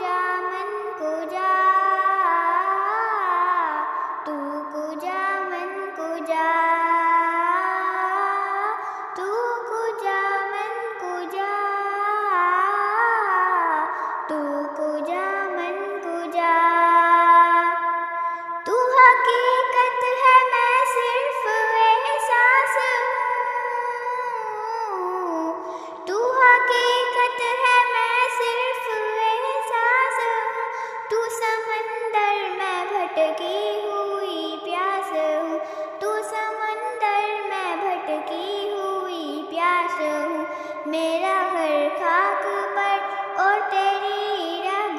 जा मन को जा, तू को जा मन को जा, तू को जा मन को जा, तू को जा मन को जा। तू हकीकत है मैं सिर्फ एहसास हूँ, तू हकीकत है मैं सिर्फ एहसास हूँ, तू समंदर मैं भटकी